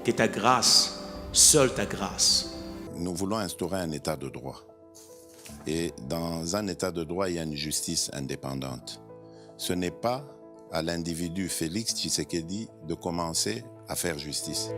que ta grâce, seule ta grâce. Nous voulons instaurer un état de droit. Et dans un état de droit, il y a une justice indépendante. Ce n'est pas à l'individu Félix Tshisekedi de commencer à faire justice.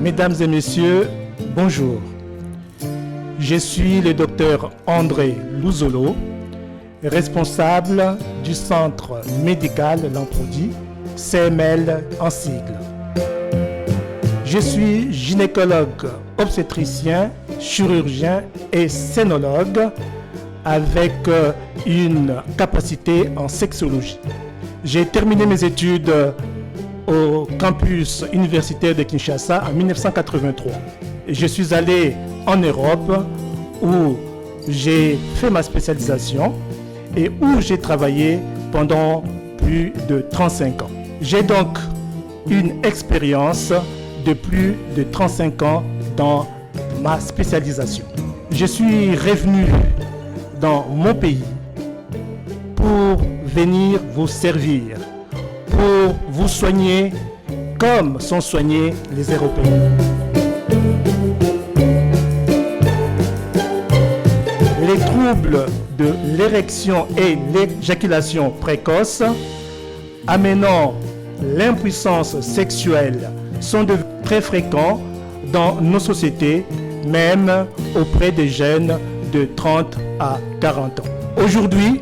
Mesdames et messieurs, bonjour. Je suis le docteur André Louzolo, responsable du centre médical Lamproudi, CML en sigle. Je suis gynécologue, obstétricien, chirurgien et scénologue avec une capacité en sexologie. J'ai terminé mes études au campus universitaire de Kinshasa en 1983. Je suis allé en Europe où j'ai fait ma spécialisation et où j'ai travaillé pendant plus de 35 ans. J'ai donc une expérience de plus de 35 ans dans ma spécialisation. Je suis revenu dans mon pays pour venir vous servir, pour vous soigner comme sont soignés les Européens. Les troubles de l'érection et l'éjaculation précoce amenant l'impuissance sexuelle sont devenus très fréquents dans nos sociétés, même auprès des jeunes de 30 à 40 ans. Aujourd'hui,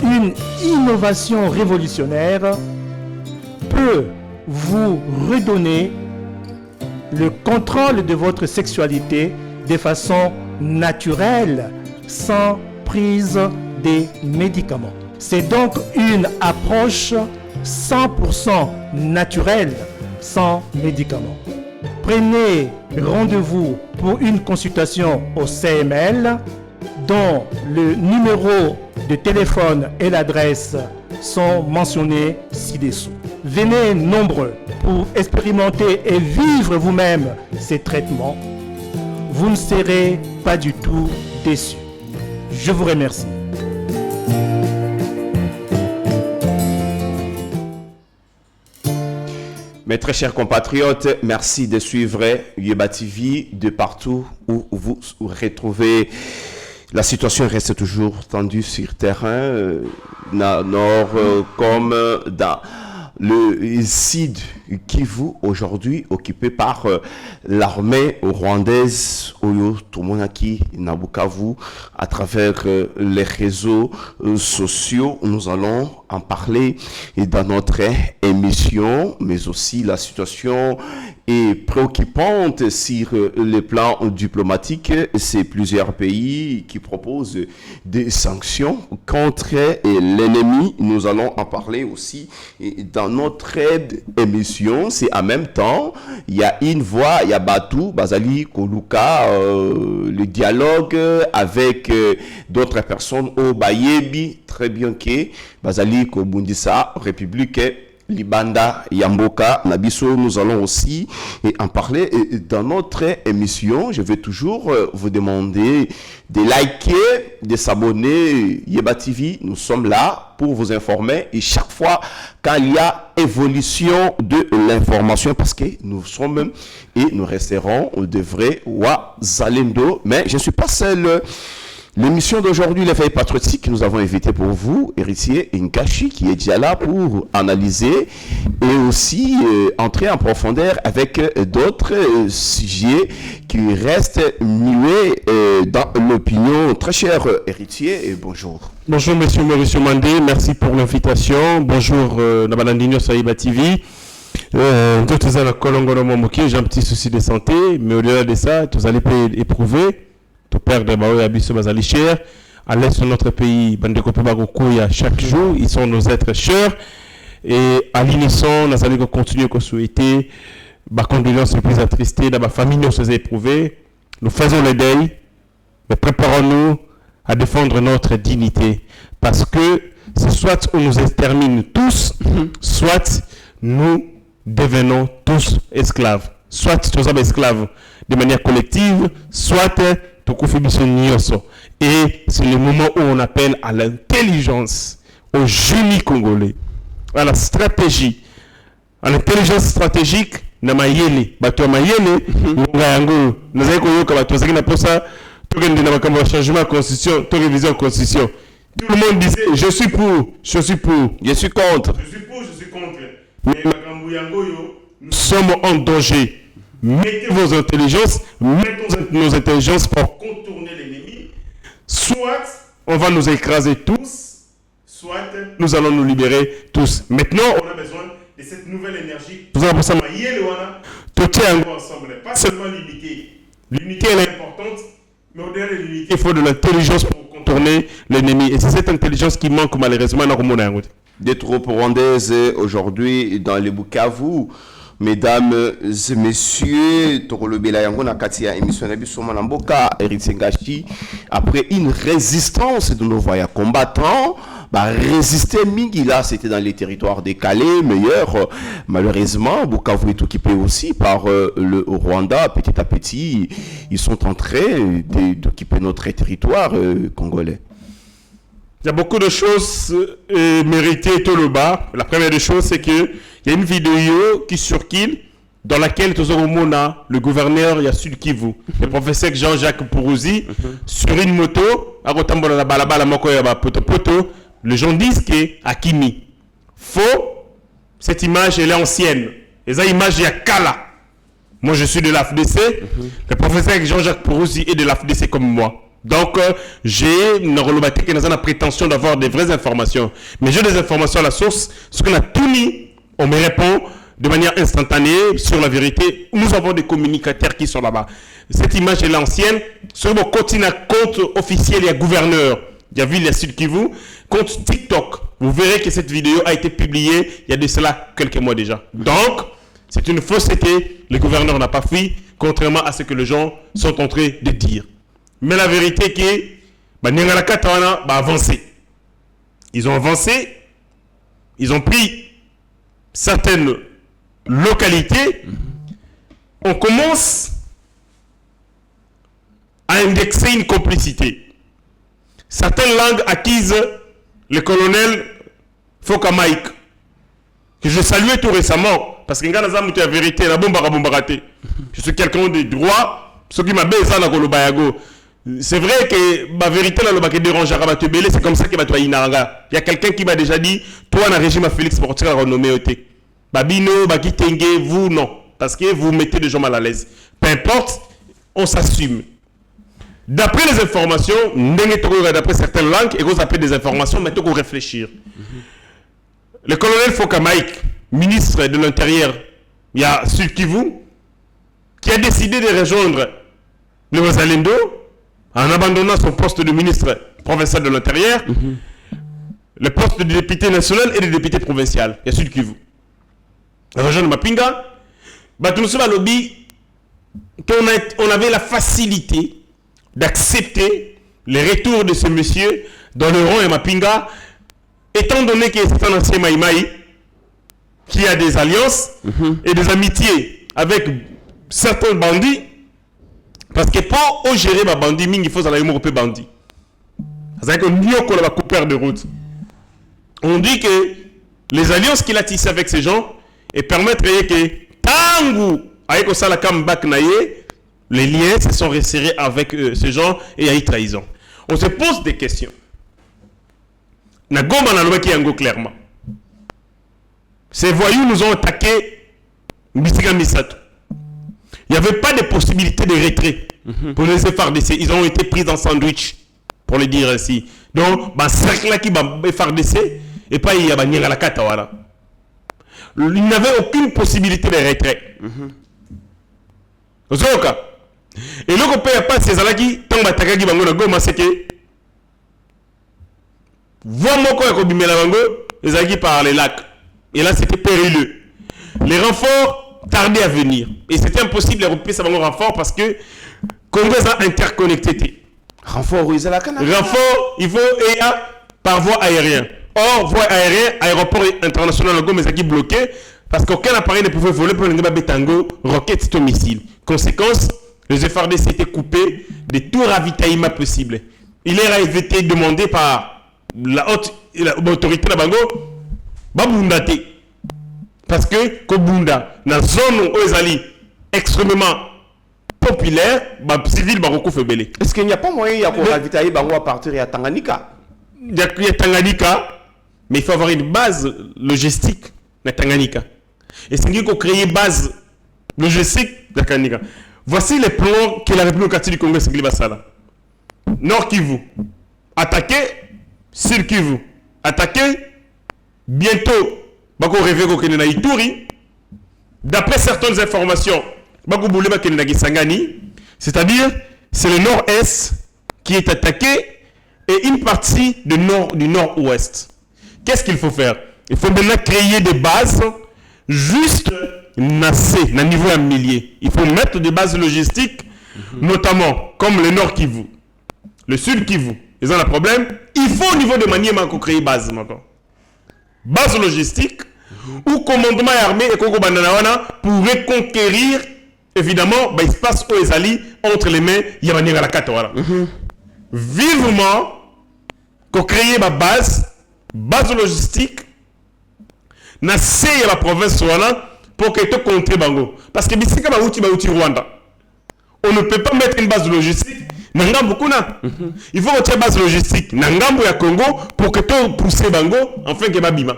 une innovation révolutionnaire peut vous redonner le contrôle de votre sexualité de façon naturelle, sans prise des médicaments. C'est donc une approche 100% naturelle, sans médicaments. Prenez rendez-vous pour une consultation au CML, dont le numéro de téléphone et l'adresse sont mentionnés ci-dessous. Venez nombreux pour expérimenter et vivre vous-même ces traitements. Vous ne serez pas du tout déçus. Je vous remercie. Mes très chers compatriotes, merci de suivre Yeba TV de partout où vous retrouvez. La situation reste toujours tendue sur terrain, dans le nord comme dans le sud Kivu, aujourd'hui occupé par l'armée rwandaise Oyo Tomonaki Nabukavu à travers les réseaux sociaux. Nous allons en parler dans notre émission, mais aussi la situation est préoccupante sur le plan diplomatique. C'est plusieurs pays qui proposent des sanctions contre l'ennemi. Nous allons en parler aussi dans notre émission. C'est en même temps, il y a une voix, il y a Batou, Bazali, Koluka, le dialogue avec d'autres personnes au Bayebi, très bien que Bazali, Kobundisa, République Libanda, Yamboka, Nabiso, nous allons aussi en parler dans notre émission. Je vais toujours vous demander de liker, de s'abonner. Yeba TV, nous sommes là pour vous informer et chaque fois quand il y a évolution de l'information, parce que nous sommes et nous resterons de vrais Wazalendo. Mais je ne suis pas seul. L'émission d'aujourd'hui, les faits patriotiques, nous avons invité pour vous, héritier Nkachi, qui est déjà là pour analyser et aussi entrer en profondeur avec d'autres sujets qui restent muets dans l'opinion. Très cher héritier, et bonjour. Bonjour, monsieur Mauricio Mandé, merci pour l'invitation. Bonjour, Nabalandinho Saïba TV. Tout ça, j'ai un petit souci de santé, mais au-delà de ça, vous allez éprouver, tout perdre, à l'est de notre pays, chaque jour, ils sont nos êtres chers, et à l'unisson, nous allons continuer à souhaiter, condoléances les plus attristées, dans ma famille, nous sommes éprouvés, nous faisons le deuil, mais préparons-nous à défendre notre dignité, parce que c'est soit on nous extermine tous, soit nous devenons tous esclaves. Soit nous sommes esclaves de manière collective, soit et c'est le moment où on appelle à l'intelligence, au génie congolais, à la stratégie, à l'intelligence stratégique, na mayele, bato mayele, nga yango, nazali koyoka bato zaki na posa, tokende na makambo changement de constitution, to révision de constitution. Tout le monde disait je suis pour, je suis pour, Je suis contre. je suis pour, je suis contre. Mais makambo yango yo, nous sommes en danger. Mettez vos intelligences, mettons nos intelligences pour contourner l'ennemi. Soit on va nous écraser tous, soit nous allons nous libérer tous. Maintenant, on a besoin de cette nouvelle énergie. Tout ça pour ça, tout est ensemble, pas seulement l'unité. L'unité elle est importante, mais au-delà de l'unité, il faut de l'intelligence pour contourner l'ennemi. Et c'est cette intelligence qui manque malheureusement dans le monde. Des troupes rwandaises aujourd'hui dans le Bukavu. Mesdames et messieurs, après une résistance de nos voyants combattants, résister Mingila, c'était dans les territoires des Calais, meilleurs. Malheureusement, Bukavu est occupé aussi par le Rwanda. Petit à petit, ils sont en train d'occuper notre territoire congolais. Il y a beaucoup de choses méritées tout le bas. La première des choses, c'est que il y a une vidéo qui circule dans laquelle le gouverneur Sud Kivu, le professeur Jean-Jacques Pourouzi, sur une moto, les gens disent que Akimi. Faux, cette image elle est ancienne. Et cette image il y a Kala. Moi je suis de l'AFDC, le professeur Jean-Jacques Pourouzi est de l'AFDC comme moi. Donc, j'ai une la prétention d'avoir des vraies informations. Mais j'ai des informations à la source. Ce qu'on a tout mis, on me répond de manière instantanée sur la vérité. Nous avons des communicateurs qui sont là-bas. Cette image est l'ancienne. Sur mon compte officiel, il y a gouverneur. Il y a vu les Sud Kivu. Compte TikTok. Vous verrez que cette vidéo a été publiée il y a de cela quelques mois déjà. Donc, c'est une fausseté. Le gouverneur n'a pas fui, contrairement à ce que les gens sont en train de dire. Mais la vérité est que Nyangalaka va avancer. Ils ont avancé, ils ont pris certaines localités. On commence à indexer une complicité. Certaines langues acquises, le colonel Fokamaïk, que je saluais tout récemment, parce que la vérité, je suis quelqu'un de droit, ce qui m'a baisé dans le Bayago. C'est vrai que ma vérité là le dérange à c'est comme ça que va inaranga. Il y a quelqu'un qui m'a déjà dit toi dans le régime à Félix pour tirer renommé oté. Babino, Bakitenge, vous non parce que vous mettez des gens mal à l'aise. Peu importe, on s'assume. D'après les informations, d'après certaines langues et vous appelez des informations mais faut réfléchir. Le colonel Fokamaïk, ministre de l'Intérieur, il y a Sud Kivu qui a décidé de rejoindre le Wazalendo en abandonnant son poste de ministre provincial de l'Intérieur, le poste de député national et de député provincial, il y a Sud Kivu. Rejoindre Mapinga, on avait la facilité d'accepter le retour de ce monsieur dans le rang et Mapinga, étant donné que c'est un ancien Maïmaï qui a des alliances et des amitiés avec certains bandits. Parce que pour gérer ma bandit, il faut aller me bandit. C'est-à-dire que nous avons la coupure de route. On dit que les alliances qu'il a tissées avec ces gens et permettraient que Tangu, avec les liens se sont resserrés avec ces gens et il y a eu trahison. On se pose des questions. Clairement. Ces voyous nous ont attaqué Misiga Misato. Il n'y avait pas de possibilité de retrait pour les FARDC. Ils ont été pris dans sandwich, pour le dire ainsi. Donc, cercle qui va FARDC, et pas il y a la Katawara. il n'avait aucune possibilité de retrait. Ozoka. Et le copain a pas ces alaki, tant batakaki bango na Goma, c'est que voix moko ya kobimela bango, les alaki par les lacs. Et là, c'était périlleux. Les renforts tardaient à venir. Et c'était impossible de repérer ça bango renfort parce que Congo est interconnecté. Renfort, oui, c'est la Canada. Renfort, il faut par voie aérienne. Or, voie aérienne, aéroport international de Goma est bloqué parce qu'aucun appareil ne pouvait voler pour le Bétango, roquettes ou missiles. Conséquence, les FRDC étaient coupés de tout ravitaillement possible. Il a été demandé par la haute autorité de Bango, Babundate. Parce que Kobunda, dans la zone où ils allaient extrêmement populaire, les civils Baroko fait belé. Est-ce qu'il n'y a pas moyen de ravitailler Bango à partir de Tanganyika? Il y a Tanganyika, mais il faut avoir une base logistique de Tanganyika. Et c'est qu'il faut créer une base logistique de Tanganyika. Voici les plans que la République du Congo s'est là. Nord Kivu, attaquer Sud Kivu, attaquer bientôt Bako rêver qu'on na Ituri. D'après certaines informations, Bako boule ba na Kisangani, c'est-à-dire c'est le nord-est qui est attaqué et une partie du nord-ouest. Qu'est-ce qu'il faut faire? Il faut maintenant créer des bases juste nassées, à niveau millier. Il faut mettre des bases logistiques, notamment comme le nord Kivu, le sud Kivu. Ils ont un problème. Il faut au niveau de Maniema qu'on crée base maintenant. Base logistique ou commandement armé et Congo Bandanawana pour reconquérir évidemment l'espace où ils allient entre les mains Yamaniga la Katawara. Vivement qu'on crée ma base logistique na c'est la province pour que tu contre Bango. Parce que Bissika Bauti Rwanda. On ne peut pas mettre une base logistique. Nangambo kuna. Il faut retirer base logistique. Nangambo ya Congo pour que tu pousses Bango enfin que Babima.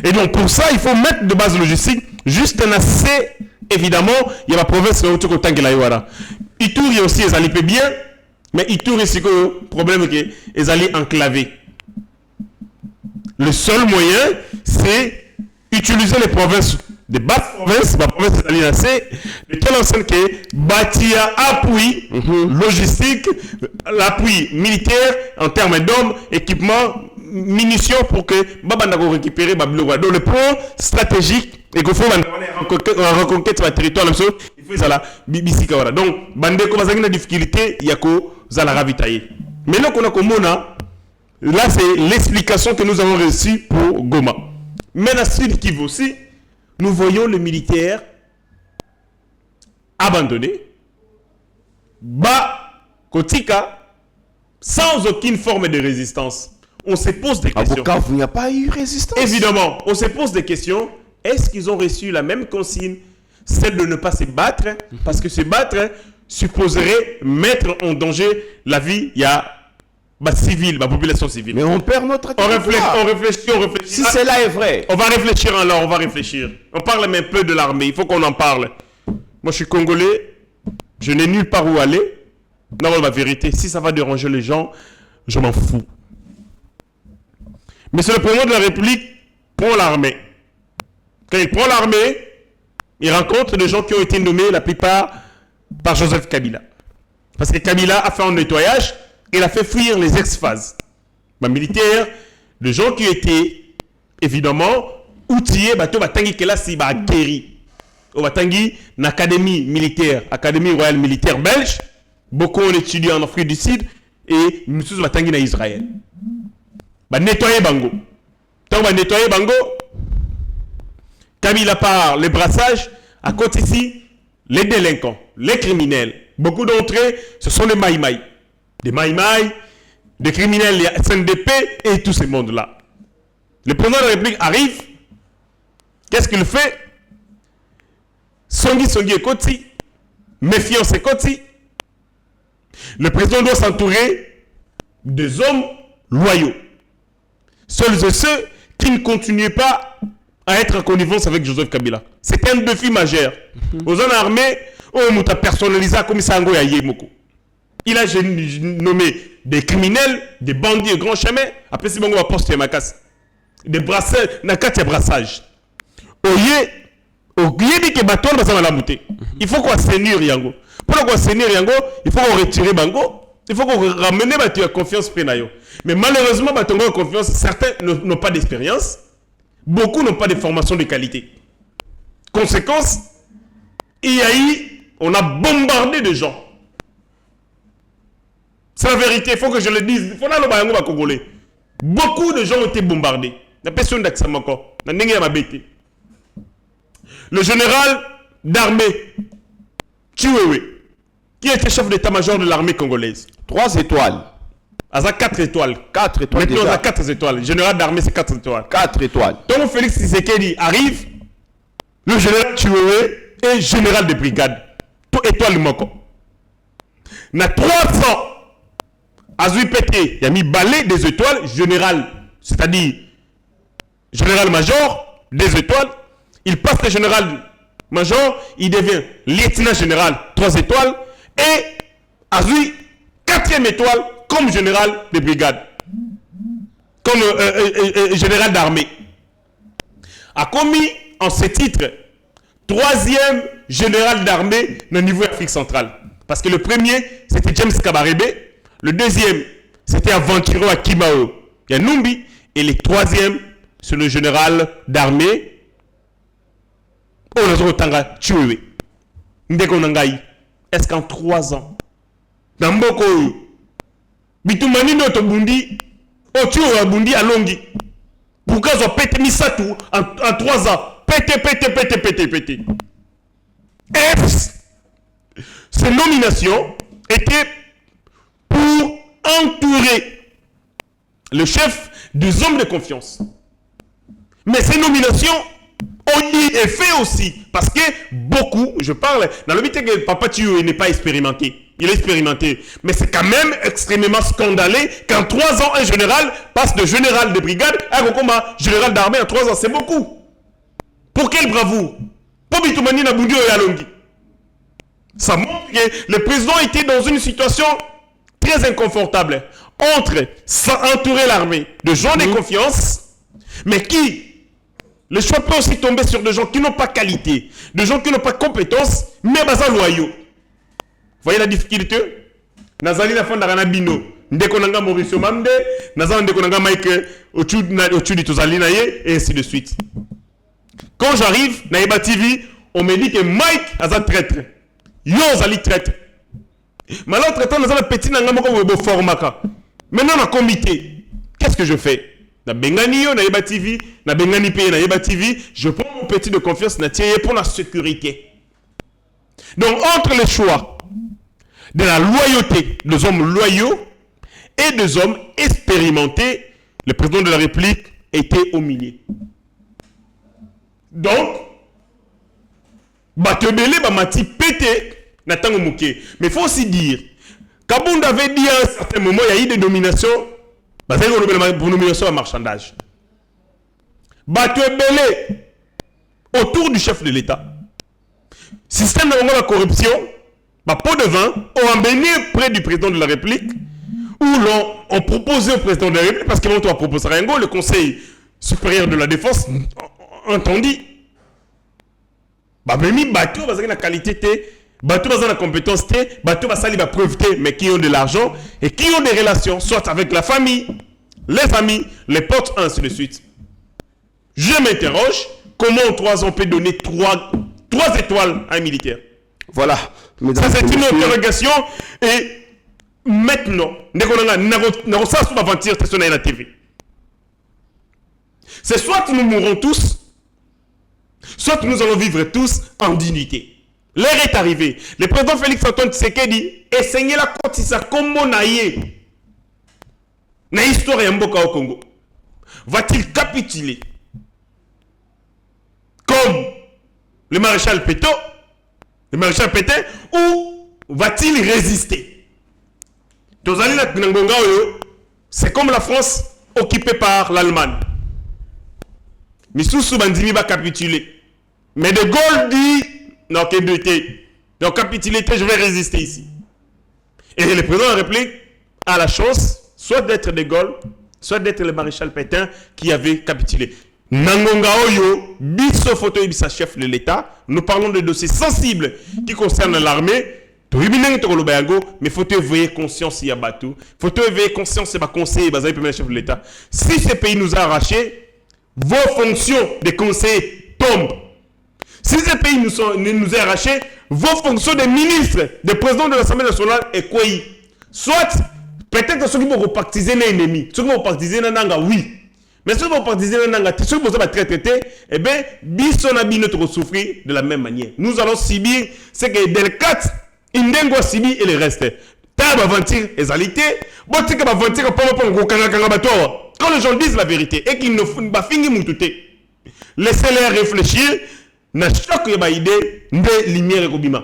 Et donc pour ça, il faut mettre de base logistique. Juste un assez, évidemment, il y a la province où tu as la Iwara. Ituri aussi, ils allaient bien. Mais Ituri, c'est que le problème que ils allaient enclaver. Le seul moyen, c'est utiliser les provinces, des basses provinces, la province d'Alinacé, de telle enseigne que bâtir appui logistique, l'appui militaire en termes d'hommes, équipements, munitions pour que Babandako récupère Babilo. Donc le point stratégique et qu'il faut reconquête sur le territoire, il faut la Bibisika. Donc, Bandeko va avoir une difficulté, il y a que la ravitailler. Mais là, là, c'est l'explication que nous avons reçue pour Goma. Mais dans Sud Kivu aussi, nous voyons le militaire abandonné, Kotika, sans aucune forme de résistance. On se pose des questions. À Bukavu, il n'y a pas eu résistance. Évidemment, on se pose des questions. Est-ce qu'ils ont reçu la même consigne, celle de ne pas se battre? Parce que se battre supposerait mettre en danger la vie, il y a civile, la population civile. Mais on perd notre temps. On réfléchit. Si cela est vrai. On va réfléchir alors, on va réfléchir. On parle même peu de l'armée, il faut qu'on en parle. Moi, je suis congolais, je n'ai nulle part où aller. Non, la vérité, si ça va déranger les gens, je m'en fous. Mais c'est le président de la République prend l'armée. Quand il prend l'armée, il rencontre des gens qui ont été nommés, la plupart, par Joseph Kabila. Parce que Kabila a fait un nettoyage, il a fait fuir les ex-phases. Les militaires, des gens qui étaient, évidemment, outillés, bateau batangi kelasi ba guéri. Au batangi, une académie militaire, académie royale militaire belge, beaucoup ont étudié en Afrique du Sud, et nous batangi na Israël. Bah nettoyer Bango. Tant va nettoyer Bango, Kabila part les brassages, à côté ici, les délinquants, les criminels. Beaucoup d'entre eux, ce sont les maïmaï. Des maïmaï, des criminels, les SNDP et tout ce monde-là. Le président de la République arrive, qu'est-ce qu'il fait? Songi et Koti, méfiance et Koti. Le président doit s'entourer des hommes loyaux. Seuls et ceux qui ne continuent pas à être en connivence avec Joseph Kabila. C'est un défi majeur. Aux hommes armés, on a personnalisé comme ça. Il a nommé des criminels, des bandits, grands chemins. Après, c'est bon, on va poster ma casse. Des brasseurs, n'a qu'à brassage. Au oyebi ke bato wana baza malamu te. Il faut qu'on assainir yango. Pour qu'on assainir yango, il faut qu'on retire bango. Il faut qu'on ramène bato ya confiance penayo. Mais malheureusement, bato de confiance, certains n'ont pas d'expérience. Beaucoup n'ont pas de formation de qualité. Conséquence, on a bombardé de gens. C'est la vérité, il faut que je le dise. Il faut que je le Congolais. Beaucoup de gens ont été bombardés. Le général d'armée, Chiwewe, qui était chef d'état-major de l'armée congolaise. 3 étoiles. À 4 étoiles. 4 étoiles. Maintenant, déjà. on a 4 étoiles. Le général d'armée, c'est 4 étoiles. 4 étoiles. Donc, Félix Tshisekedi arrive. Le général Chiwewe est général de brigade. Tout étoile Moko. Na 300. Azui Pété, il a mis balai des étoiles, général, c'est-à-dire général-major, des étoiles. Il passe de général-major, il devient lieutenant général, 3 étoiles. Et Azui, 4e étoile, comme général de brigade. Comme général d'armée. A commis en ce titre 3e général d'armée au niveau Afrique centrale. Parce que le premier, c'était James Kabarebe. Le deuxième, c'était Aventuro Akimao Yanumbi. Et le 3e, c'est le général d'armée Olazotanga Chiwewe. Ndeko Nangai. Est-ce qu'en 3 ans, dans Mboko, Bitumani Notobundi, Otu Abundi Alongi, pourquoi ils ont pété Misatou en 3 ans? Pété. Ces nominations étaient pour entourer le chef des hommes de confiance. Mais ces nominations ont eu effet aussi. Parce que beaucoup, je parle, dans le but que Papa Chiwewe n'est pas expérimenté. Il est expérimenté. Mais c'est quand même extrêmement scandaleux qu'en 3 ans, un général passe de général de brigade à général d'armée en 3 ans. C'est beaucoup. Pour quelle bravoure? Pour Bitumani Nabundi Oyalongi. Ça montre que le président était dans une situation très inconfortable entre entourer l'armée de gens de confiance, mais le choix peut aussi tomber sur des gens qui n'ont pas qualité, des gens qui n'ont pas compétence, mais baza loyaux. Vous voyez la difficulté? Nazali na fonda kana bino, ndeko nanga Mauricio Mamde, nazali ndeko nanga Mike Ochudi Tozali na ye, et ainsi de suite. Quand j'arrive, na Eba TV, on me dit que Mike a un traître. Yo zali traître. Mais l'autre temps, nous avons petit nanga moko webo formaka. Maintenant, on a comité. Qu'est-ce que je fais? Na Bengani yo, na Eba TV, na Bengani P, na Eba TV, je prends mon petit de confiance, na tiye pour la sécurité. Donc, entre les choix de la loyauté des hommes loyaux et des hommes expérimentés, le président de la République était au milieu. Donc, Batebele Bamati pété Natango Mouké. Mais il faut aussi dire, Kabound avait dit à un certain moment, il y a eu des nominations, pour nomination à marchandage. Batebele autour du chef de l'État. Système de la corruption, pot de vin, ont embêné près du président de la République, où on proposait au président de la République, parce qu'ils vont proposer rien, le Conseil supérieur de la défense entendu. Même bateau parce que la qualité bateau dans la compétence bateau basali ba preuve mais qui ont de l'argent et qui ont des relations soit avec la famille, les amis, les potes, ainsi de suite. Je m'interroge comment en 3 ans on peut donner 3 étoiles à un militaire. Voilà. Ça c'est une interrogation et maintenant c'est soit nous mourrons tous, soit nous allons vivre tous en dignité. L'heure est arrivée. Le président Félix Antoine Tshisekedi enseigne la kotisa kombo naye na histoire ya mboka au Congo. Va-t-il capituler comme le maréchal Pétain, ou va-t-il résister? C'est comme la France occupée par l'Allemagne. Missoussou Bandimi va capituler. Mais De Gaulle dit, non, donc capituler, je vais résister ici. Et le président de la République a la chance, soit d'être De Gaulle, soit d'être le maréchal Pétain qui avait capitulé. Nangonga Oyo, biso photo ebisa chef de l'État, nous parlons de dossiers sensibles qui concernent l'armée. Mais faut éveiller conscience il y a bateau. Faut éveiller conscience c'est pas conseiller basé premier chef de l'État. Si ce pays nous a arraché, vos fonctions de conseiller tombent. Si ce pays nous a arraché, vos fonctions de ministre, de président de l'Assemblée nationale est quoi? Soit peut-être ceux qui vont repartiser l'ennemi, ceux qui vont repartiser l'ennemi, oui. Mais ceux qui vont repartiser l'ennemi, ceux qui vont traiter, eh bien, bisson a notre souffrir de la même manière. Nous allons subir ce que des 4 Indengo Sibi et le reste. Taba aventure et alité. Quand les gens disent la vérité et qu'ils ne font pas finir mon touté, laissez-les réfléchir.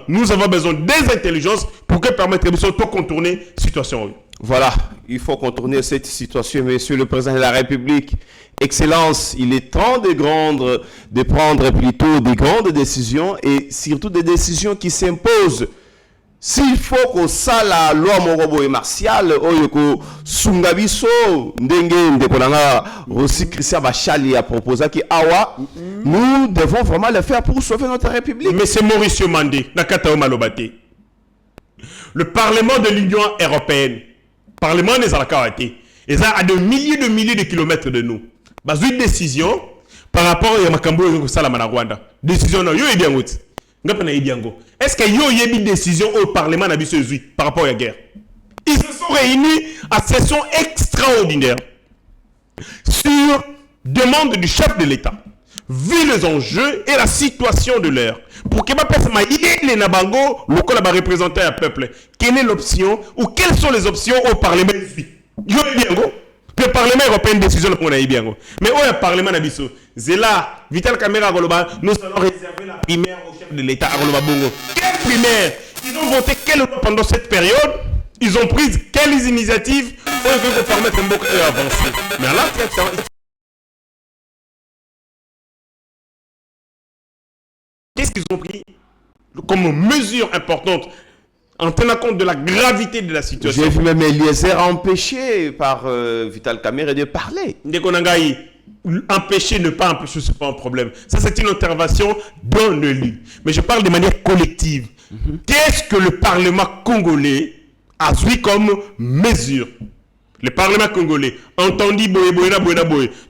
Nous avons besoin des intelligences pour que permettre de contourner la situation. Voilà, il faut contourner cette situation, monsieur le président de la République. Excellence, il est temps de prendre plutôt des grandes décisions et surtout des décisions qui s'imposent. S'il faut que ça la loi morobo et martiale oyoko sungabiso ndenge ndekolanga aussi Christian Bachali a proposé que awa nous devons vraiment le faire pour sauver notre République. Mais c'est Mauricio Mandé nakata malobate. Le Parlement de l'Union européenne, Parlement des Alakawate, ils sont à de milliers de kilomètres de nous. Bah une décision par rapport à Makambo et Salamana Rwanda. Décision non yo bien route. Est-ce qu'il y a eu une décision au Parlement par rapport à la guerre? Ils se sont réunis à session extraordinaire sur demande du chef de l'État, vu les enjeux et la situation de l'heure. Pour que les Nabango, le représenter un peuple, quelle est l'option ou quelles sont les options au Parlement? Le Parlement européen décision pour nous. Mais au Parlement Nabiso, Zela, Vital Kamera Goloba, nous allons réserver la primaire au chef de l'État à Goloba Bongo. Quelle primaire? Ils ont voté quelle loi pendant cette période? Ils ont pris quelles initiatives pour permettre un bon avancer? Mais là, qu'est-ce qu'ils ont pris comme mesure importante en tenant compte de la gravité de la situation? J'ai vu même Eliezer empêché par Vital Kamerhe de parler. Empêcher, ne pas empêcher, ce n'est pas un problème. Ça, c'est une intervention dans le lit. Mais je parle de manière collective. Qu'est-ce que le Parlement congolais a pris comme mesure? Le Parlement congolais, entendu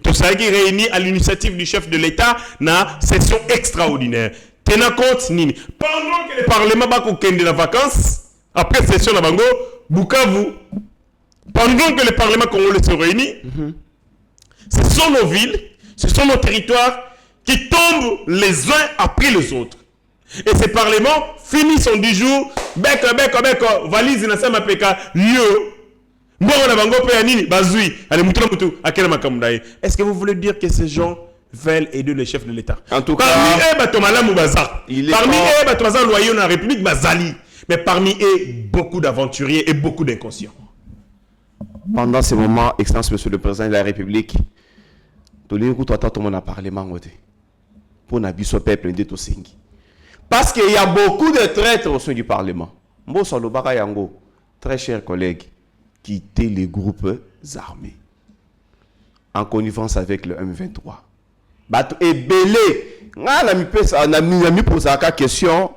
tout ça qui est réuni à l'initiative du chef de l'État dans session extraordinaire. Tenant compte, Nini. Pendant que le Parlement va de la vacance, après session de Bango, Bukavu, pendant que le Parlement congolais se réunit, ce sont nos villes, ce sont nos territoires qui tombent les uns après les autres. Et ces parlements finissent son 10 jours, valise na sama peka, est-ce que vous voulez dire que ces gens veulent aider le chef de l'État? En tout cas, parmi eux, loyaux dans la République, mais parmi eux, beaucoup d'aventuriers et beaucoup d'inconscients. Pendant ce moment, Excellence Monsieur le Président de la République, tout le monde a parlé pour n'abuser peuple de tout singi. Parce qu'il y a beaucoup de traîtres au sein du Parlement. Très chers collègues, quittez les groupes armés en connivence avec le M23. Et belé, on a mis posé la question.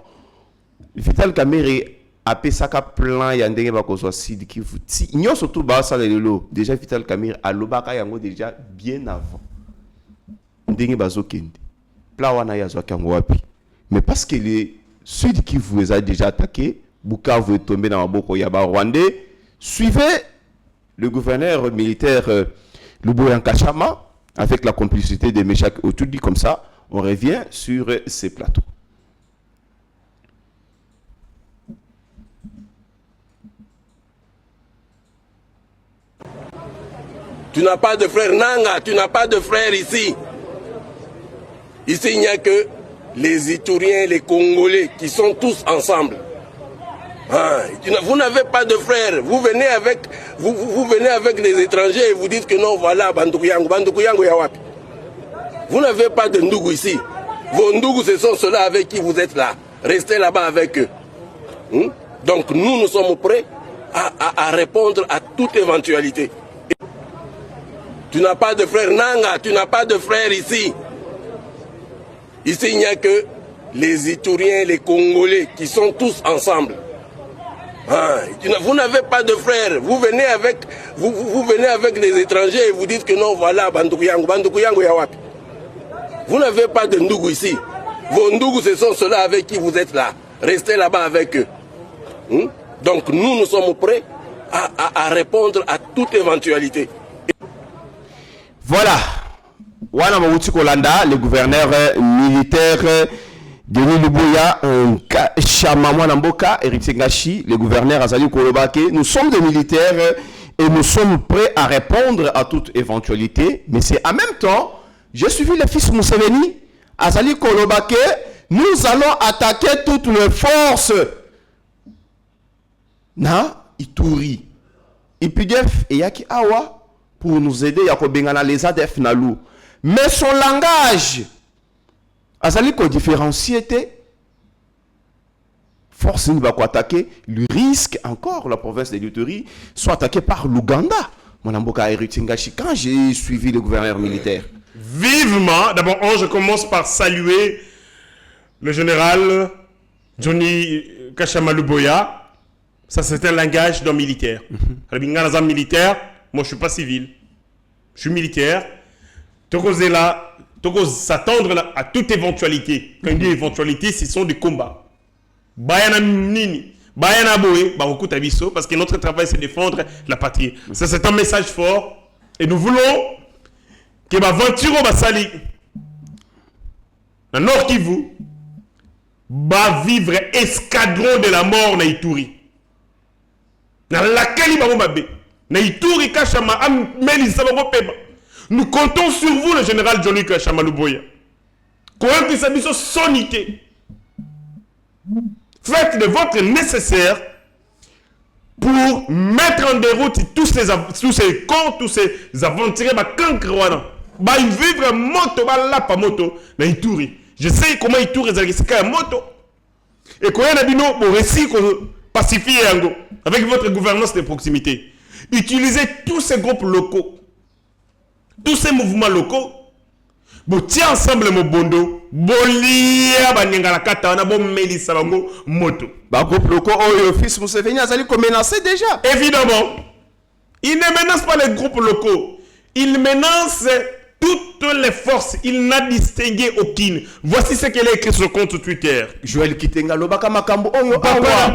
Vital Kamerhe a fait ça plan yandenge bakozwa sid qui futi. Nyo surtout ba ça lelo. Déjà Vital Kamerhe a lobaka yango déjà bien avant. Ndenge bazokende. Pla wana yazwa kango wapi. Mais parce que les Sud qui vous a déjà attaqué, Bukavu est tombé dans maboko ya ba Rwandais. Suivez le gouverneur militaire Luboya Nkachama avec la complicité de Meshak Otudi, comme ça, on revient sur ces plateaux. Tu n'as pas de frère Nanga, tu n'as pas de frère ici. Ici, il n'y a que les Itouriens, les Congolais qui sont tous ensemble. Ah, vous n'avez pas de frères. Vous venez avec les étrangers et vous dites que non, voilà, Bandoukuyango Yawapi. Vous n'avez pas de Ndougou ici. Vos Ndougou, ce sont ceux-là avec qui vous êtes là. Restez là-bas avec eux. Donc nous sommes prêts à répondre à toute éventualité. Tu n'as pas de frère Nanga, tu n'as pas de frère ici. Ici, il n'y a que les Itouriens, les Congolais qui sont tous ensemble. Ah, vous n'avez pas de frères. Vous venez avec les étrangers et vous dites que non, voilà, Bandoukuyango Yawapi. Vous n'avez pas de Ndougou ici. Vos Ndougou, ce sont ceux-là avec qui vous êtes là. Restez là-bas avec eux. Donc nous sommes prêts à répondre à toute éventualité. Voilà. Wana Mawuti Kolanda, le gouverneur militaire Denis Lubuya, Chama Mwanamboka, Héritier Ngashi, le gouverneur Azali Kolobake. Nous sommes des militaires et nous sommes prêts à répondre à toute éventualité. Mais c'est en même temps, j'ai suivi le fils Museveni, Azali Kolobake, nous allons attaquer toutes les forces. Na Ituri, IPDF et Yaki Awa pour nous aider à Kobengana les ADF Nalou. Mais son langage, Azali ko différencier force ne va quoi attaquer, le risque encore la province de l'Ituri soit attaquée par l'Ouganda. Mon amboka Eritingashi, quand j'ai suivi le gouverneur militaire. Vivement, d'abord, je commence par saluer le général Johnny Kachamaluboya. Ça, c'est un langage d'un militaire. Militaire, moi, je ne suis pas civil. Je suis militaire. Tokos là, Tokos s'attendre à toute éventualité. Quand il dit éventualité, ce sont des combats. Bayana Nini, Bayana Boé, Baroku Tabiso, parce que notre travail, c'est défendre la patrie. Ça, c'est un message fort. Et nous voulons que Bavantiro Basali, dans Nord Kivu, va vivre escadron de la mort na Ituri. Dans laquelle il va mourir. Na Ituri Kachama Ameli Sababo Peba. Nous comptons sur vous, le général Johnny Kachamaluboya. Quand il s'habille sur sonité. Faites de votre nécessaire pour mettre en déroute tous ces cons, tous ces aventuriers, ils vivent moto, pas moto, na Ituri. Je sais comment Ituri est un moto. Et quand il y a un récit pacifié avec votre gouvernance de proximité, utilisez tous ces groupes locaux, tous ces mouvements locaux, vous tiens ensemble mon bondo, bolia banyangala katana bon melisa bango moto. Bah groupe locaux, oh fils Museveni azali ko menacer déjà. Évidemment, il ne menace pas les groupes locaux, il menace toutes les forces, il n'a distingué aucune. Voici ce qu'elle a écrit sur le compte Twitter. Joël Kitenga Lobaka Makambo Oyo Awa.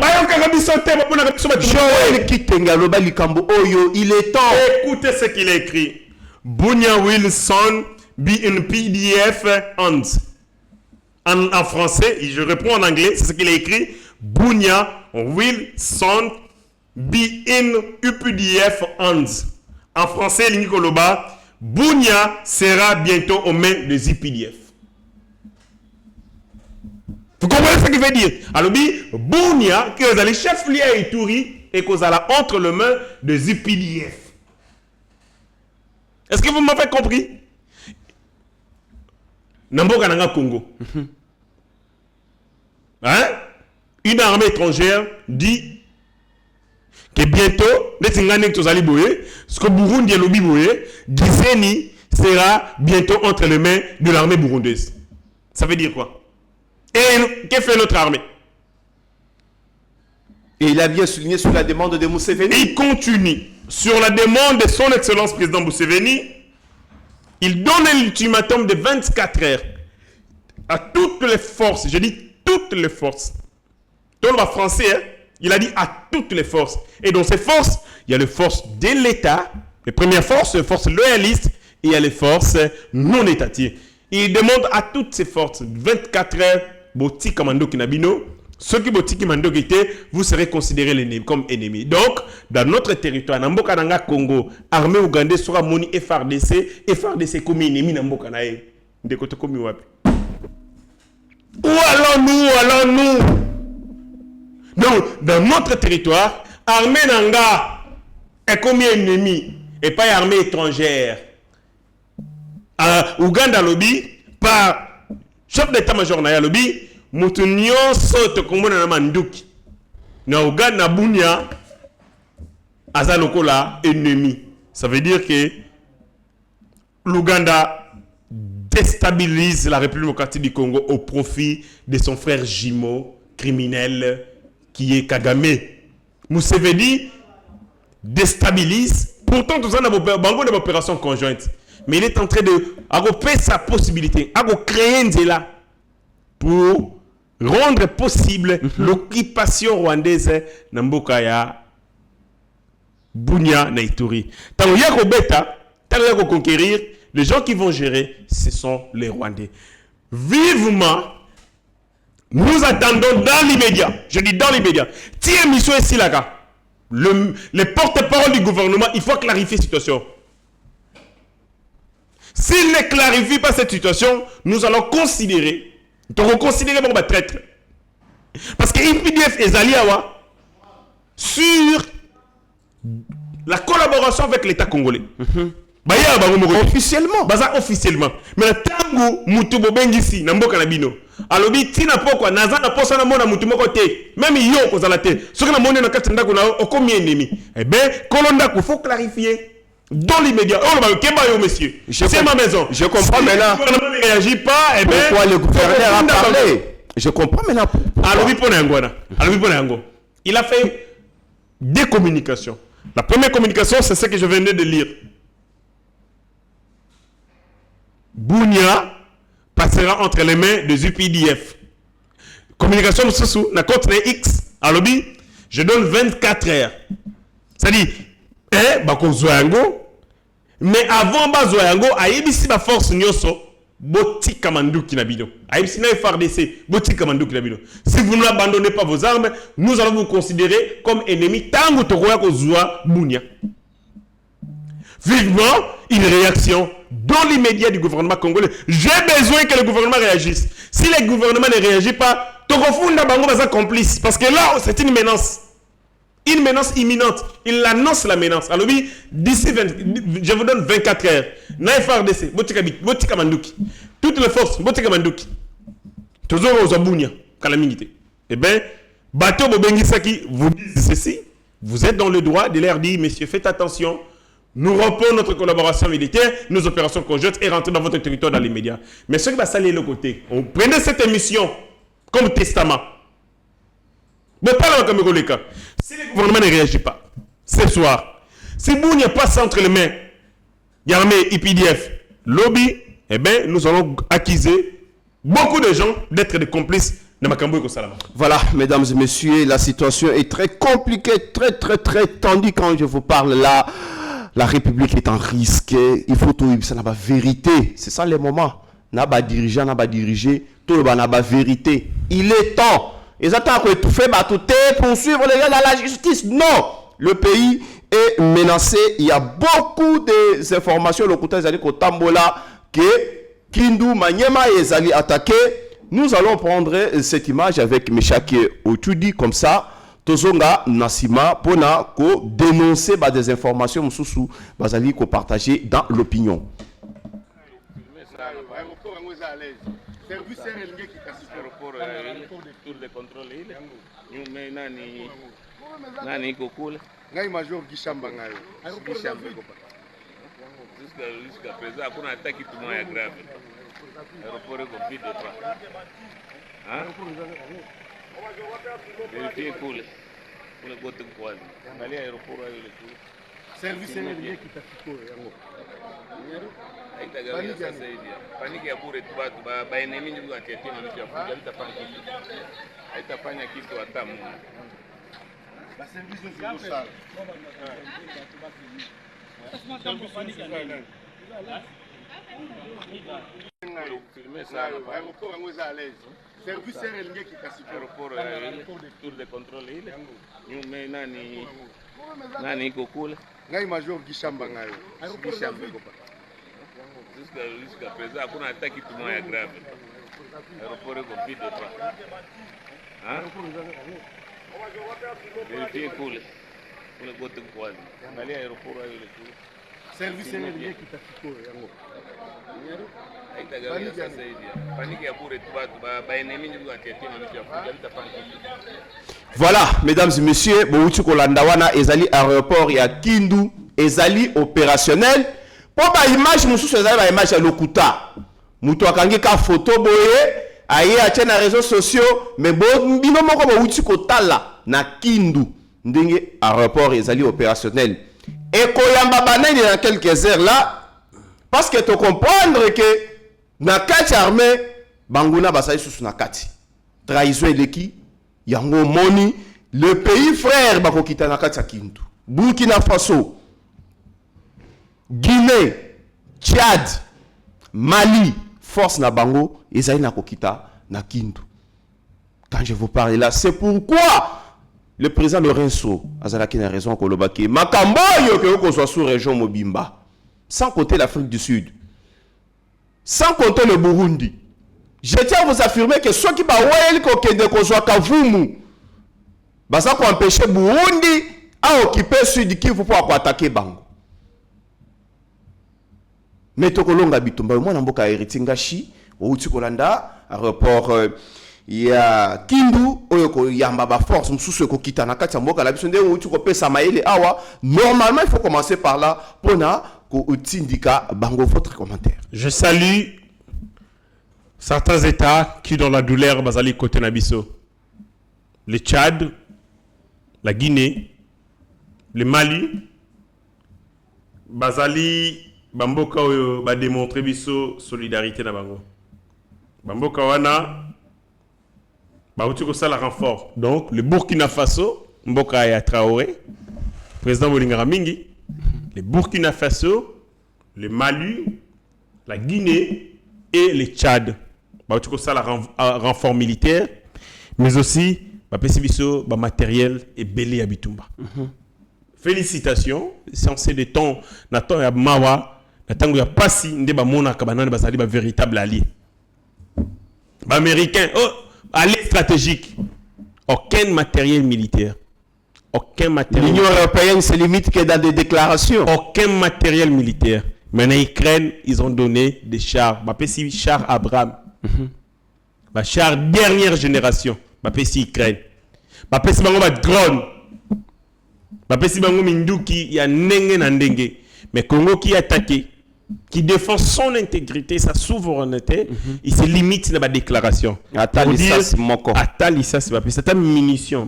Joël Kitenga Loba Likambo Oyo, il est temps. Écoutez ce qu'il a écrit. Bunya Wilson be in PDF and. En français, et je réponds en anglais, c'est ce qu'il a écrit. Bunya Wilson be in UPDF hands. En français, Linikoloba, Bunya sera bientôt aux mains des IPDF. Vous comprenez ce qu'il veut dire? Alors, Bunya, qui est le chef lié à Ituri, et qu'on a entre les mains des IPDF. Est-ce que vous m'avez compris? Namboka Nanga Congo. Hein? Une armée étrangère dit que bientôt, ce que Burundi et le Biboye, Gizeni sera bientôt entre les mains de l'armée burundaise. Ça veut dire quoi? Et que fait notre armée? Et il a bien souligné sur la demande de Museveni. Il continue. Sur la demande de son excellence président Museveni, il donne un ultimatum de 24 heures à toutes les forces. Je dis toutes les forces. Dans le français, hein, il a dit à toutes les forces. Et dans ces forces, il y a les forces de l'État, les premières forces, les forces loyalistes, et il y a les forces non étatiques. Il demande à toutes ces forces, 24 heures, Boti Kamando Kinabino, ceux qui Boti Kamando Kité, vous serez considérés comme ennemis. Donc, dans notre territoire, Namboka Nanga Congo, armée ougandais sera moni FRDC comme ennemi Namboka Nae. De côté comme Wapi. Où allons-nous? Donc, dans notre territoire, armée Nanga est comme ennemi et pas armée étrangère. Ouganda lobby, par chef d'état-major na lobby, Moutounion saute comme na manduki. Na Ouganda Bunya, Azalokola ennemi. Ça veut dire que l'Ouganda déstabilise la République démocratique du Congo au profit de son frère jumeau criminel qui est Kagame. Museveni déstabilise. Pourtant, tout ça dans une opération conjointe. Mais il est en train de faire sa possibilité, de créer un zéla pour rendre possible l'occupation rwandaise dans Mbokaya, Bunia, Naituri. Tant qu'il y a bêta, tant qu'il y a conquérir, les gens qui vont gérer, ce sont les Rwandais. Vivement, nous attendons dans l'immédiat, je dis dans l'immédiat, tiens, mission ici là, les porte-parole du gouvernement, il faut clarifier la situation. S'il ne clarifie pas cette situation, nous allons considérer, comme un traître. Parce que IPDF est allié sur la collaboration avec l'État congolais. Officiellement. Officiellement. Mais le tango mutubo bengisi na mboka na bino. Alobi tina pokwa naza na posa na mona mutu moko te. Même yo ko zala te. Soki na moni na kati ndako na okomi ennemi. Eh ben kolonda ko faut clarifier dans l'immédiat. Oh le keba yo monsieur. C'est ma maison. Je comprends si maintenant. Le gouvernement ne réagit pas, eh ben pourquoi le gouverneur a parlé? Je comprends maintenant. Alobi pona ngwana. Alobi pona ngo. Il a fait des communications. La première communication, c'est ce que je venais de lire. Bunia passera entre les mains des UPDF. Communication sous na compte X à lobby, je donne 24 heures. C'est-à-dire, bako zoyango, mais avant ba zoyango, ayebisi ba force nyoso, boti kamanduki na bino. Ayebisi na FARDC, boti kamanduki na bino. Si vous n'abandonnez pas vos armes, nous allons vous considérer comme ennemis tango tokoya ko zoa Bunia. Vivement une réaction dans l'immédiat du gouvernement congolais. J'ai besoin que le gouvernement réagisse. Si le gouvernement ne réagit pas, Tokofunda Bango va être complice. Parce que là, c'est une menace. Une menace imminente. Il annonce la menace. Alors oui, d'ici je vous donne 24 heures. Naïfardc, Botika Manduki. Toutes les forces, Botika Manduki. Toujours aux Abounia, calamité. Eh bien, Bateau Bobengisaki vous dit ceci. Vous êtes dans le droit de leur dire, messieurs, faites attention. Nous rompons notre collaboration militaire, nos opérations conjointes et rentrons dans votre territoire dans les médias. Mais ce qui va saluer le côté, on prenait cette émission comme testament. Mais pas là comme le cas. Si le gouvernement ne réagit pas, ce soir, si Bounia passe entre les mains, Yarmé, IPDF, lobby, eh bien, nous allons accuser beaucoup de gens d'être des complices de Makambo et Salama. Voilà, mesdames et messieurs, la situation est très compliquée, très tendue quand je vous parle là. La République est en risque. Il faut tout ça, n'a pas vérité. C'est ça le moment. N'a pas dirigeant, n'a pas dirigé. Tout le monde n'a pas vérité. Il est temps. Ils attendent que tout fait pour suivre les gens dans la justice. Non. Le pays est menacé. Il y a beaucoup d'informations. Le côté Zali Kotambola que Kindu Manyema et Zali attaqué. Nous allons prendre cette image avec Meshake Otudi comme ça. Tozonga Nassima pona ko dénoncer des informations sous bazali ko partager dans l'opinion. Nani kokule ngai major Gishamba ngayo Gishamba jusqu'à présent kuna attaque tout moyen grave aéroport est vide de pas hein vérifier kule kote kwazi angalia aéroport ayo le tout service energie kitafiko yango aitagawa sasa hivi paniki ya bure tu watu ba enemy ndio atiatia mtu ya fuja haitafanya kitu hata mmoja. La service c'est ça. Service elingi kitasipo aéroport tour de contrôle ile nyume nani iko kule ngai major Gishamba ngayo Gishamba iko pa jusqu'à présent hakuna hata kitu moja grave aéroport iko vide pas hein vérifier kule kote kwazi angalia aéroport ayo le tout service elingi kitasipo yango aitagawa sasa hivi paniki ya bure tu watu ba enemy ndio atiatia mtu ya fuja litafanya. Voilà, mesdames et messieurs, Bouti Kolandawana ezali aéroport ya Kindu ezali opérationnel Po ba image mususu ezali ba image ya lokuta. Mutu akangi ka photo boye, aye atie na réseaux sociaux, mais bo bino moko ba uti kotala na Kindu. Ndenge aéroport ezali opérationnel. Et koyamba banani dans quelques heures là, parce que tu comprendre que na kati armée banguna basali susu na kati. Trahison eleki yango moni le pays frère bakokita na kati ya Kindu. Burkina Faso, Guinée, Tchad, Mali, force na bango ezali na kokita na Kindu. Quand je vous parle là, c'est pourquoi le président Lorenzo Azalaki a raison qu'on le baké. Makamboyo que qu'on soit sous région Mobimba, sans compter l'Afrique du Sud, sans compter le Burundi. Je tiens à vous affirmer que ceux qui baouel qu'on soit Kavumu, bah ça pour empêcher Burundi à occuper Sud Kivu pour attaquer Bango. Mais tokolonga bitumba moi namboka Eritingashi, au Tikolanda, aéroport il y a Kindu oyoko yamba ba force mususu ko kita na kati mboka la biso nde uti ko pesa maele awa. Normalement il faut commencer par là pour na ko utindika bango votre commentaire. Je salue certains États qui dans la douleur bazali côté nabiso. Le Tchad, la Guinée, le Mali, bazali bamboka oyo ba démontrer biso solidarité na bango. Bamboka wana Baouti ko sala renfort. Donc le Burkina Faso, Mboka ya Traoré, président Bolingara Mingi, le Burkina Faso, le Mali, la Guinée et le Tchad. Baouti ko sala renfort militaire, mais aussi Bapesibiso, matériel et belé à Bitumba. Félicitations, censé de temps, Nathan ya Mawa, Nathan ya Passi, Ndeba Mona Kabana Basali ba véritable allié. Américain, oh allié stratégique. Aucun matériel militaire. Aucun matériel. L'Union européenne se limite que dans des déclarations. Aucun matériel militaire. Maintenant, Ukraine, ils ont donné des chars. Bapesi chars Abraham. Chars dernière génération. Bapesi Ukraine. Bapesi bango ba drone. Bapesi bango minduki ya ndenge na ndenge. Mais Congo qui est attaqué, qui défend son intégrité, sa souveraineté, il se limite dans la déclaration. C'est une munition.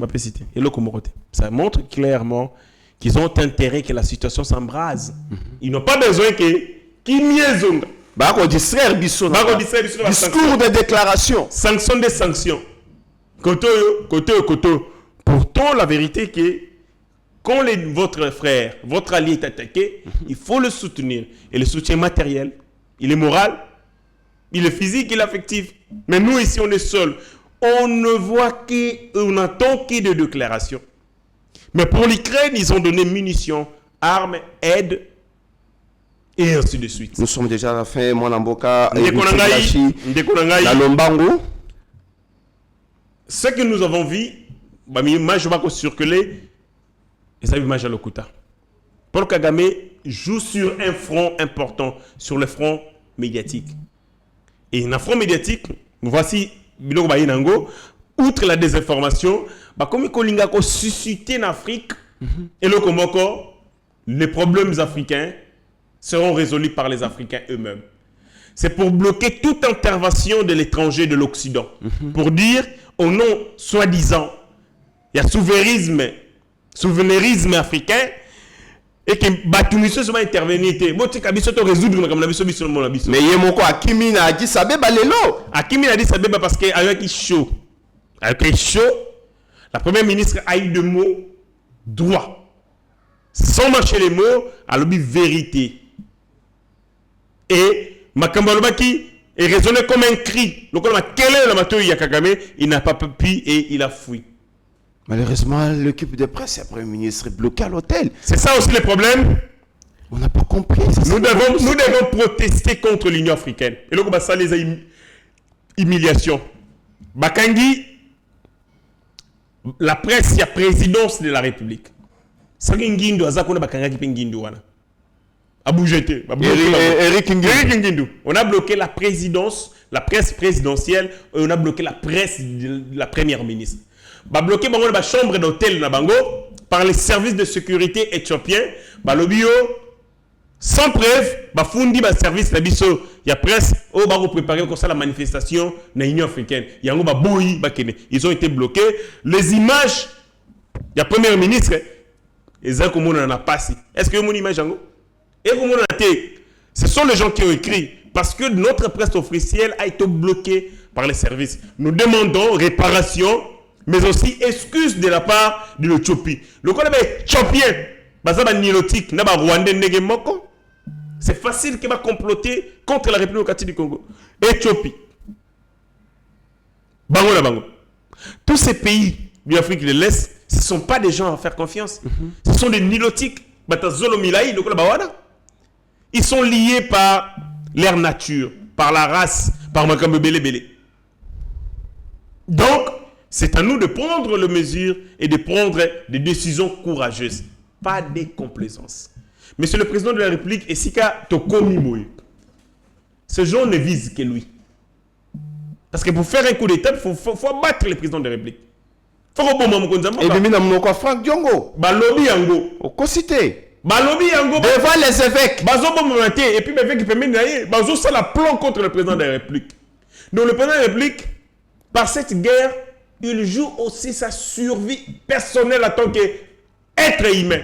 Ça montre clairement qu'ils ont intérêt que la situation s'embrase. Ils n'ont pas besoin que discours de déclaration. Sanctions des sanctions. Koto. Pourtant, la vérité est que quand votre frère, votre allié est attaqué, il faut le soutenir. Et le soutien matériel, il est moral, il est physique, il est affectif. Mais nous, ici, on est seuls. On ne voit on n'entend que des déclarations. Mais pour l'Ukraine, ils ont donné munitions, armes, aide, et ainsi de suite. Nous sommes déjà à la fin. Mwanamboka, ce que nous avons vu, je vais circuler. Et ça, l'image à l'Okuta. Paul Kagame joue sur un front important, sur le front médiatique. Et dans le front médiatique, voici Biloko Bayinango, outre la désinformation, comme il a suscité en Afrique, et le Komoko, les problèmes africains seront résolus par les Africains eux-mêmes. C'est pour bloquer toute intervention de l'étranger, de l'Occident. Pour dire, au nom soi-disant, il y a souverainisme africain et que Batumiso soit intervenu. Mais Yemoko Akimi n'a dit Sabeba lelo. Akimi a dit Sabeba parce qu'avec chaud. Avec chaud, la première ministre a eu de mots droit. Sans marcher les mots, elle a dit vérité. Et Makambalobaki est raisonné comme un cri. Donc, quel est le matin Yakagame? Il n'a pas pu et il a fui. Malheureusement, l'équipe de presse et le Premier ministre est bloqué à l'hôtel. C'est ça aussi le problème. On n'a pas compris. Nous devons protester contre l'Union africaine. Et là, ça les humiliations. Bakangi, la presse, il y a présidence de la République. Sangingindo, Azakona Bakangaki Pengindo. Eric Ngindu. On a bloqué la présidence, la presse présidentielle, et on a bloqué la presse de la première ministre. Ba bloqué bango la chambre d'hôtel na bango par les services de sécurité éthiopiens. Ba lobio sans preuve, bafundi ba service la biso, il y a presse, oh ba préparer comme ça la manifestation na Union africaine. Il y a un boyi ba kene. Ils ont été bloqués. Les images, il y a premier ministre, et comme on en a passé. Est-ce que vous avez une image en et comme on a été, ce sont les gens qui ont écrit parce que notre presse officielle a été bloquée par les services. Nous demandons réparation, mais aussi excuses de la part de l'Éthiopie. Le cas est éthiopien, nilotique, c'est facile qu'il va comploter contre la République démocratique du Congo. Éthiopie. Bango la bango. Tous ces pays de l'Afrique de l'Est, ce ne sont pas des gens à faire confiance. Ce sont des nilotiques. Ils sont liés par leur nature, par la race, par Makambe Bele Bele. Donc, c'est à nous de prendre les mesures et de prendre des décisions courageuses. Pas des complaisances. Monsieur le Président de la République, Esika Tokomi Moïse, ce genre ne vise que lui. Parce que pour faire un coup d'État, il faut abattre le Président de la République. Il faut que et bien, nous avons Franck Diongo. Balobi Yango. Au cité. Balobi Yango. Devant les évêques. Et puis, les évêques permettent d'aller. Ça la plan contre le Président de la République. Donc, le Président de la République, par cette guerre, il joue aussi sa survie personnelle en tant qu'être humain.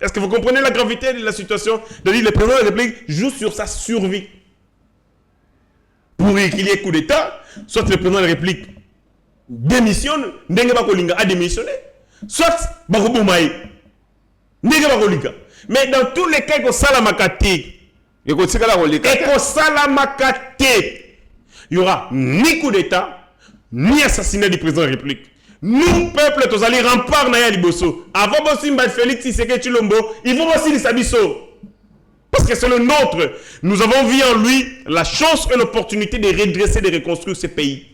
Est-ce que vous comprenez la gravité de la situation? C'est-à-dire le président de la République joue sur sa survie. Pour qu'il y ait coup d'État, soit le président de la République démissionne, Ndenge Bakolinga a démissionné, soit Bakoboumaï, Ndenge Bakolinga. Mais dans tous les cas, il y aura ni coup d'État, ni assassinat du président de la République. Nous, peuple, tous allés rempart na ya liboso. Avant Bossimba Félix Tshisekedi Tshilombo, ils vont aussi les sabiso. Parce que c'est le nôtre. Nous avons vu en lui la chance et l'opportunité de redresser, de reconstruire ce pays.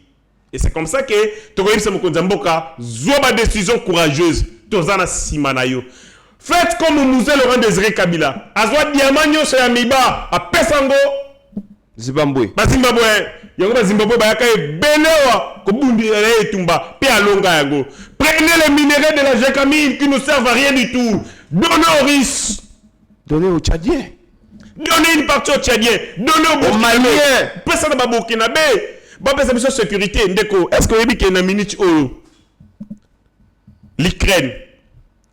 Et c'est comme ça que Togoïm Samokonzamboka zoua ma décision courageuse. Tozana Simanayo. Faites comme Mouze Laurent Désiré Kabila. Azwa Diamanyo chez Amiba, à Pesango. Zimbabwe. Zimbabwe. Yango Zimbabwe bayaka belewa ko bundi ele tumba pe alonga yango. Prenez les minéraux de la Jacamine qui ne servent à rien du tout. Donnez aux Russes. Donnez aux Tchadiens. Donnez une partie aux Tchadiens. Donnez aux Maliens. Pesa na Burkinabé. Ba pesa biso sécurité ndeko. Est-ce que vous na minute oyo? L'Ukraine.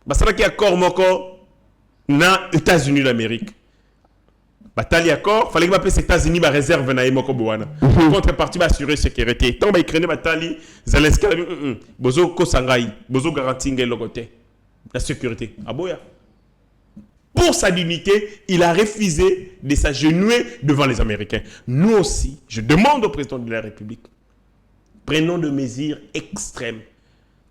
Basala ki accord moko na États-Unis d'Amérique. Bataille accord, fallait que les États-Unis ba réserve na yemoko bowana. Contrepartie ba assurer sécurité. Tant ba Ukraine bataille, Zelensky bozo ko sangai, bozo garantir ngel côté la sécurité. Aboya. Pour sa dignité, il a refusé de s'agenouiller devant les Américains. Nous aussi, je demande au président de la République, prenons des mesures extrêmes,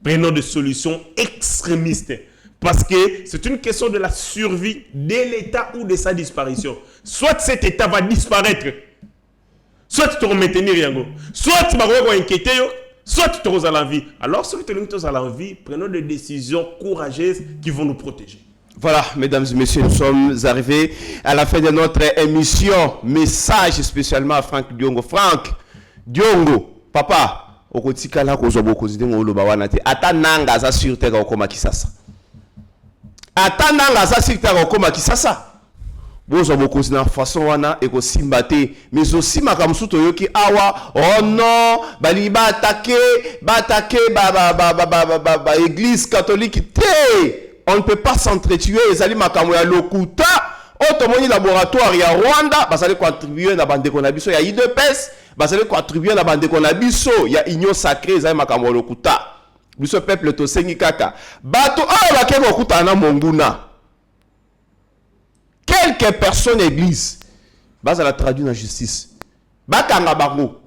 prenons des solutions extrémistes. Parce que c'est une question de la survie de l'État ou de sa disparition. Soit cet État va disparaître, soit tu te maintenir rien, soit tu vas inquiéter, soit tu te roses à l'envie. Alors, si tu te roses à l'envie, prenons des décisions courageuses qui vont nous protéger. Voilà, mesdames et messieurs, nous sommes arrivés à la fin de notre émission. Message spécialement à Franck Diongo. Franck Diongo, papa, okotikala kozobo kozideng oloba wana te. Ata nanga za sur terre okoma kisasa. Ata nanga za sur terre okoma kisasa. Bozo bokozi na façon wana ekosimba te. Mais aussi makamsuto yoki awa oh non, bali ba attaquer ba église catholique te. On ne peut pas s'entretuer. Les alliés makambo ya lokuta. Automoni laboratoire ya Rwanda. Parce que contribuer na bande konabiso. Il y a IDPS. Parce que contribuer na bande konabiso. Il y a union sacrée. Les alliés makambo ya lokuta. Biso peuple to sengi kaka. Bato ah ba ke lokuta na monguna. Quelques personnes église. Basa la traduit en justice. Bakanga bango.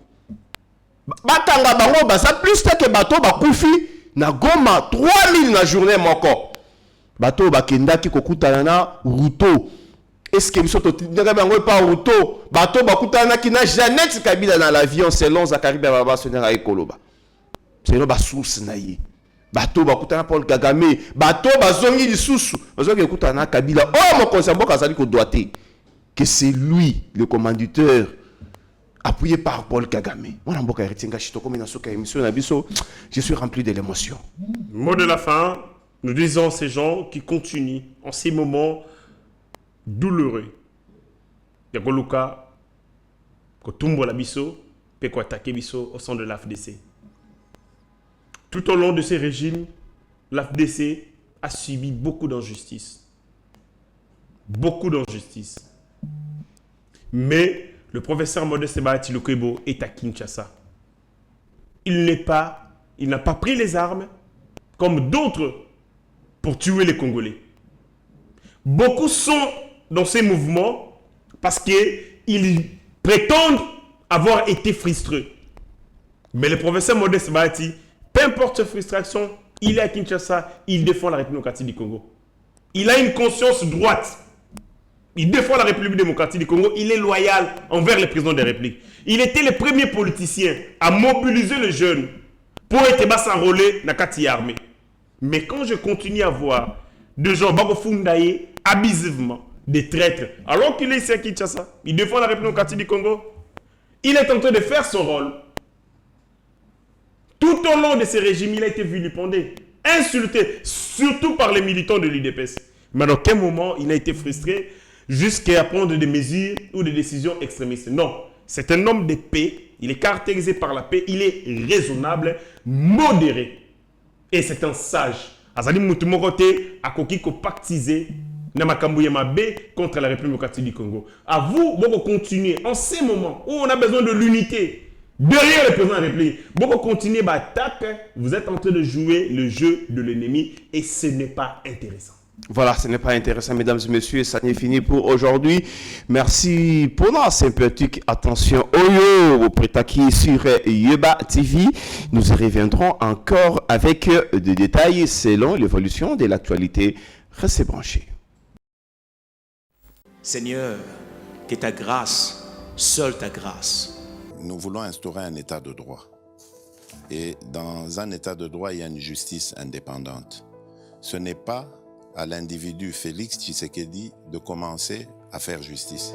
Bakanga bango. Basa plus que bato bakufi. Na goma 3000 na journée moko. Bato bakendaki kokutana na Ruto. Est-ce que biso totindaka bango pa Ruto? Bato bakutana ki na Jeannette Kabila dans l'avion selon Zakari Baba sonera ekoloba. Selon ba source na ye. Bato bakutana Paul Kagame, bato bazongi lisusu. Bazongi ekutana Kabila. Oh mon conseil mboka azali ko doité que c'est lui le commanditaire appuyé par Paul Kagame. Moi mboka eritinga chito comme na soka émission na biso, je suis rempli de l'émotion. Mot de la fin. Nous disons à ces gens qui continuent en ces moments douloureux. Yakoluka, Kotumbo la biso, pe ko attaquer biso au sein de l'AFDC. Tout au long de ces régimes, l'AFDC a subi beaucoup d'injustices. Beaucoup d'injustices. Mais le professeur Modeste Bahati Lukwebo est à Kinshasa. Il n'a pas pris les armes comme d'autres pour tuer les Congolais. Beaucoup sont dans ces mouvements parce qu'ils prétendent avoir été frustrés. Mais le professeur Modeste Bahati, peu importe sa frustration, il est à Kinshasa, il défend la République démocratique du Congo. Il a une conscience droite. Il défend la République démocratique du Congo. Il est loyal envers le président de la République. Il était le premier politicien à mobiliser les jeunes pour être s'enrôler dans la armée. Mais quand je continue à voir des gens bagofundaye abusivement, des traîtres, alors qu'il est ici à Kinshasa, il défend la République démocratique du Congo, il est en train de faire son rôle. Tout au long de ces régimes, il a été vilipendé, insulté, surtout par les militants de l'UDPS. Mais à quel moment il a été frustré jusqu'à prendre des mesures ou des décisions extrémistes? Non, c'est un homme de paix, il est caractérisé par la paix, il est raisonnable, modéré. Et c'est un sage. Azali Moutumokote a koki ko pactiser na makambu mabe contre la République démocratique du Congo. À vous, vous continuez en ces moments où on a besoin de l'unité derrière le président de la République. Vous continuez à attaquer, vous êtes en train de jouer le jeu de l'ennemi et ce n'est pas intéressant. Voilà, ce n'est pas intéressant, mesdames et messieurs, ça n'est fini pour aujourd'hui. Merci pour la sympathique attention. Oyo, Prétaki sur Yeba TV. Nous y reviendrons encore avec des détails selon l'évolution de l'actualité. Restez branchés. Seigneur, que ta grâce, seule ta grâce. Nous voulons instaurer un état de droit. Et dans un état de droit, il y a une justice indépendante. Ce n'est pas à l'individu Félix Tshisekedi de commencer à faire justice.